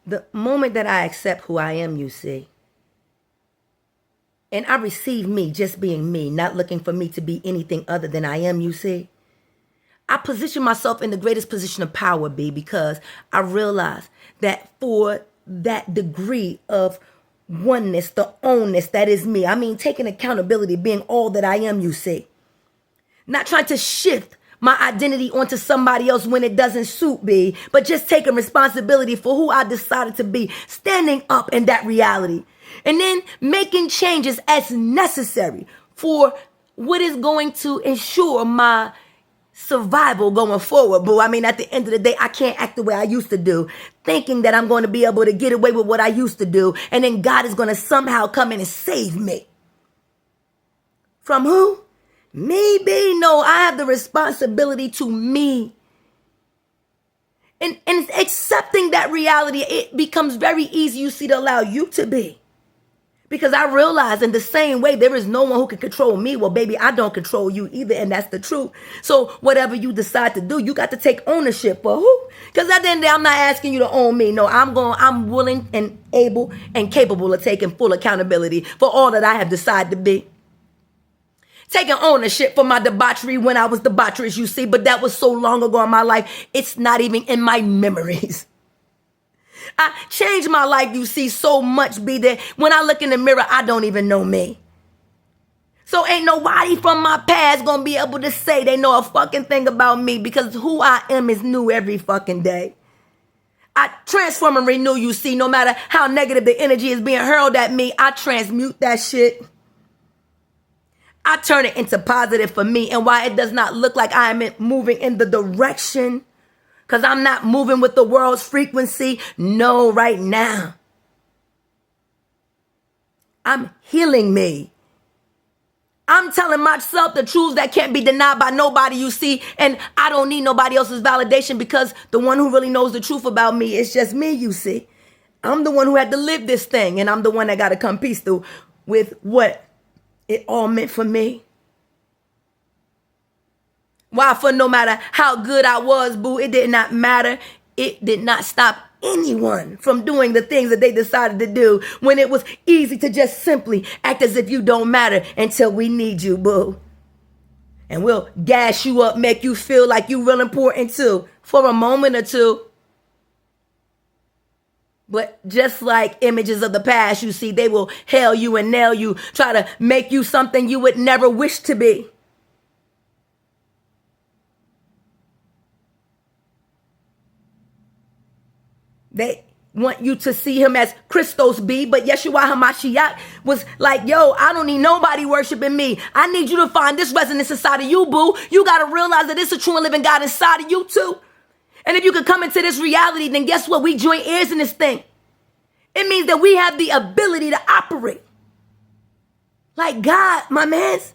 The moment that I accept who I am, you see, and I receive me just being me, not looking for me to be anything other than I am, you see, I position myself in the greatest position of power, B, because I realize that for that degree of oneness, the ownness that is me, I mean, taking accountability, being all that I am, you see, not trying to shift my identity onto somebody else when it doesn't suit me, but just taking responsibility for who I decided to be, standing up in that reality, and then making changes as necessary for what is going to ensure my survival going forward, boo. I mean, at the end of the day, I can't act the way I used to do, thinking that I'm going to be able to get away with what I used to do, and then God is going to somehow come in and save me. From who? Me, B? No, I have the responsibility to me. And accepting that reality, it becomes very easy, you see, to allow you to be. Because I realize in the same way, there is no one who can control me. Well, baby, I don't control you either, and that's the truth. So whatever you decide to do, you got to take ownership for who? Because at the end of the day, I'm not asking you to own me. No, I'm willing and able and capable of taking full accountability for all that I have decided to be. Taking ownership for my debauchery when I was debaucherous, you see, but that was so long ago in my life, it's not even in my memories. I changed my life, you see, so much, be that when I look in the mirror, I don't even know me. So ain't nobody from my past gonna be able to say they know a fucking thing about me, because who I am is new every fucking day. I transform and renew, you see, no matter how negative the energy is being hurled at me, I transmute that shit. I turn it into positive for me. And why it does not look like I am moving in the direction, because I'm not moving with the world's frequency. No, right now, I'm healing me. I'm telling myself the truths that can't be denied by nobody, you see. And I don't need nobody else's validation, because the one who really knows the truth about me is just me, you see. I'm the one who had to live this thing. And I'm the one that got to come peace through with what it all meant for me. Why? For no matter how good I was, boo, it did not matter. It did not stop anyone from doing the things that they decided to do, when it was easy to just simply act as if you don't matter until we need you, boo. And we'll gas you up, make you feel like you real important too, for a moment or two. But just like images of the past, you see, they will hail you and nail you, try to make you something you would never wish to be. They want you to see him as Christos, B, but Yeshua HaMashiach was like, yo, I don't need nobody worshiping me. I need you to find this resonance inside of you, boo. You got to realize that it's a true and living God inside of you too. And if you could come into this reality, then guess what? We join ears in this thing. It means that we have the ability to operate like God, my mans.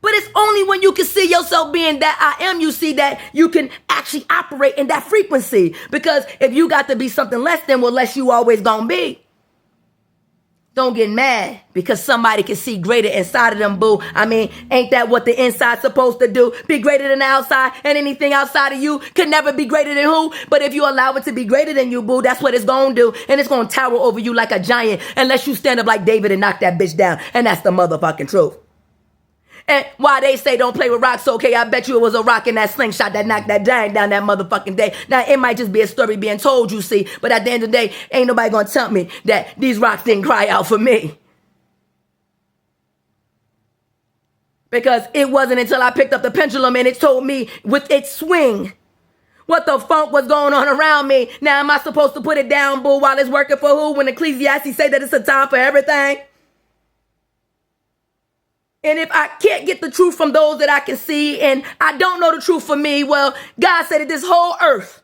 But it's only when you can see yourself being that I am, you see, that you can actually operate in that frequency. Because if you got to be something less than, well, less you always gonna be. Don't get mad because somebody can see greater inside of them, boo. I mean, ain't that what the inside's supposed to do? Be greater than the outside, and anything outside of you can never be greater than who? But if you allow it to be greater than you, boo, that's what it's gonna do. And it's gonna tower over you like a giant unless you stand up like David and knock that bitch down. And that's the motherfucking truth. And why they say don't play with rocks, okay, I bet you it was a rock in that slingshot that knocked that giant down that motherfucking day. Now, it might just be a story being told, you see, but at the end of the day, ain't nobody gonna tell me that these rocks didn't cry out for me. Because it wasn't until I picked up the pendulum and it told me with its swing what the funk was going on around me. Now, am I supposed to put it down, boo, while it's working for who? When Ecclesiastes say that it's a time for everything? And if I can't get the truth from those that I can see, and I don't know the truth for me, well, God said that this whole earth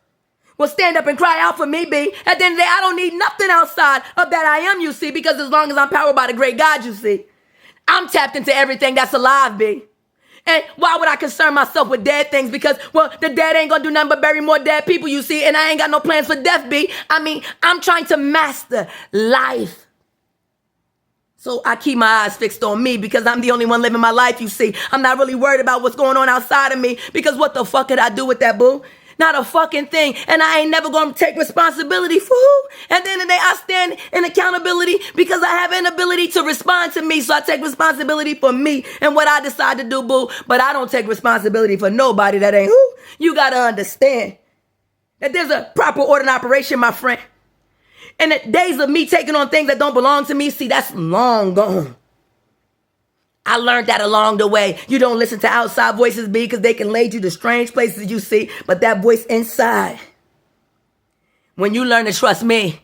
will stand up and cry out for me, B. At the end of the day, I don't need nothing outside of that I am, you see, because as long as I'm powered by the great God, you see, I'm tapped into everything that's alive, B. And why would I concern myself with dead things? Because, well, the dead ain't gonna do nothing but bury more dead people, you see, and I ain't got no plans for death, B. I mean, I'm trying to master life. So I keep my eyes fixed on me because I'm the only one living my life, you see. I'm not really worried about what's going on outside of me because what the fuck could I do with that, boo? Not a fucking thing. And I ain't never going to take responsibility for who. At the end of the day, I stand in accountability because I have an ability to respond to me. So I take responsibility for me and what I decide to do, boo. But I don't take responsibility for nobody that ain't who. You got to understand that there's a proper order and operation, my friend. And the days of me taking on things that don't belong to me, see, that's long gone. I learned that along the way. You don't listen to outside voices, B, because they can lead you to strange places you see. But that voice inside, when you learn to trust me,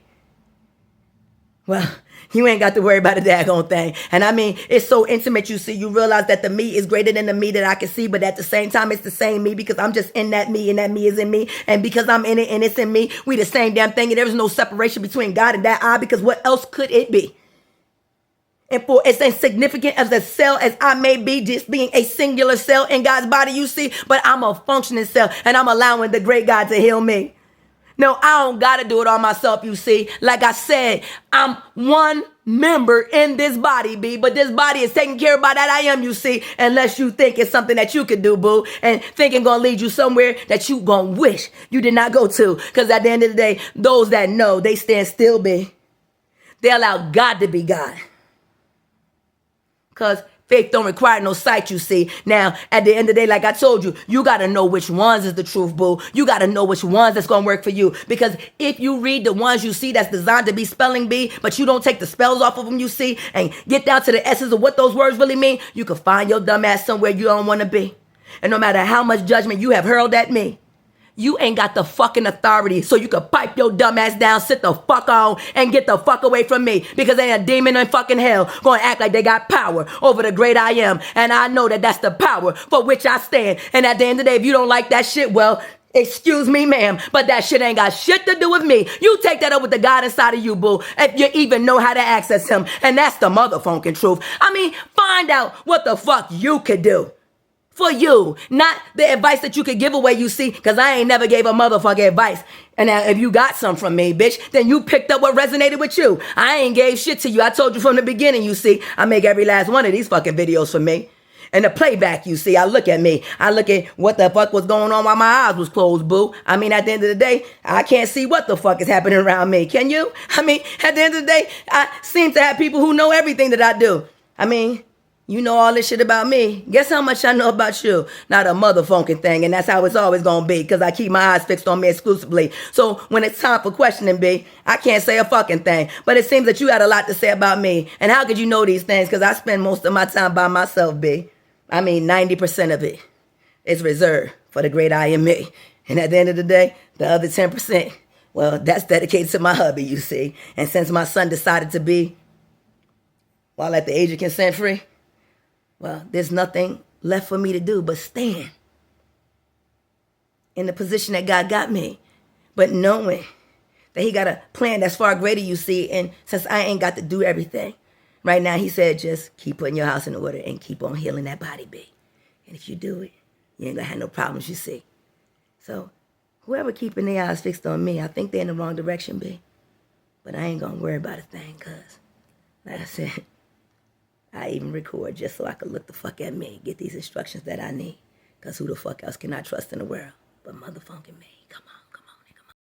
well, you ain't got to worry about a daggone thing. And I mean, it's so intimate, you see. You realize that the me is greater than the me that I can see. But at the same time, it's the same me because I'm just in that me and that me is in me. And because I'm in it and it's in me, we the same damn thing. And there's no separation between God and that I because what else could it be? And for as insignificant as a cell as I may be, just being a singular cell in God's body, you see, but I'm a functioning cell and I'm allowing the great God to heal me. No, I don't got to do it all myself, you see. Like I said, I'm one member in this body, B, but this body is taken care of by that I am, you see, unless you think it's something that you could do, boo, and thinking gonna lead you somewhere that you gonna wish you did not go to. Because at the end of the day, those that know, they stand still, B. They allow God to be God. Because faith don't require no sight, you see. Now, at the end of the day, like I told you, you got to know which ones is the truth, boo. You got to know which ones that's going to work for you. Because if you read the ones you see that's designed to be spelling bee, but you don't take the spells off of them, you see, and get down to the essence of what those words really mean, you can find your dumb ass somewhere you don't want to be. And no matter how much judgment you have hurled at me, you ain't got the fucking authority so you can pipe your dumb ass down, sit the fuck on, and get the fuck away from me. Because ain't a demon in fucking hell gonna act like they got power over the great I am. And I know that that's the power for which I stand. And at the end of the day, if you don't like that shit, well, excuse me, ma'am, but that shit ain't got shit to do with me. You take that up with the God inside of you, boo, if you even know how to access him. And that's the motherfucking truth. I mean, find out what the fuck you could do. For you, not the advice that you could give away, you see, because I ain't never gave a motherfucker advice. And now if you got some from me, bitch, then you picked up what resonated with you. I ain't gave shit to you. I told you from the beginning, you see. I make every last one of these fucking videos for me. And the playback, you see, I look at me. I look at what the fuck was going on while my eyes was closed, boo. I mean, at the end of the day, I can't see what the fuck is happening around me. Can you? I mean, at the end of the day, I seem to have people who know everything that I do. I mean, you know all this shit about me. Guess how much I know about you? Not a motherfucking thing. And that's how it's always going to be because I keep my eyes fixed on me exclusively. So when it's time for questioning, B, I can't say a fucking thing. But it seems that you had a lot to say about me. And how could you know these things? Because I spend most of my time by myself, B. I mean, 90% of it is reserved for the great I am me. And at the end of the day, the other 10%, well, that's dedicated to my hubby, you see. And since my son decided to be, while at the age of consent free, well, there's nothing left for me to do but stand in the position that God got me. But knowing that he got a plan that's far greater, you see, and since I ain't got to do everything, right now he said just keep putting your house in order and keep on healing that body, B. And if you do it, you ain't gonna have no problems, you see. So whoever keeping their eyes fixed on me, I think they're in the wrong direction, B. But I ain't gonna worry about a thing, cuz, like I said, I even record just so I could look the fuck at me, get these instructions that I need. Because who the fuck else can I trust in the world but motherfucking me? Come on.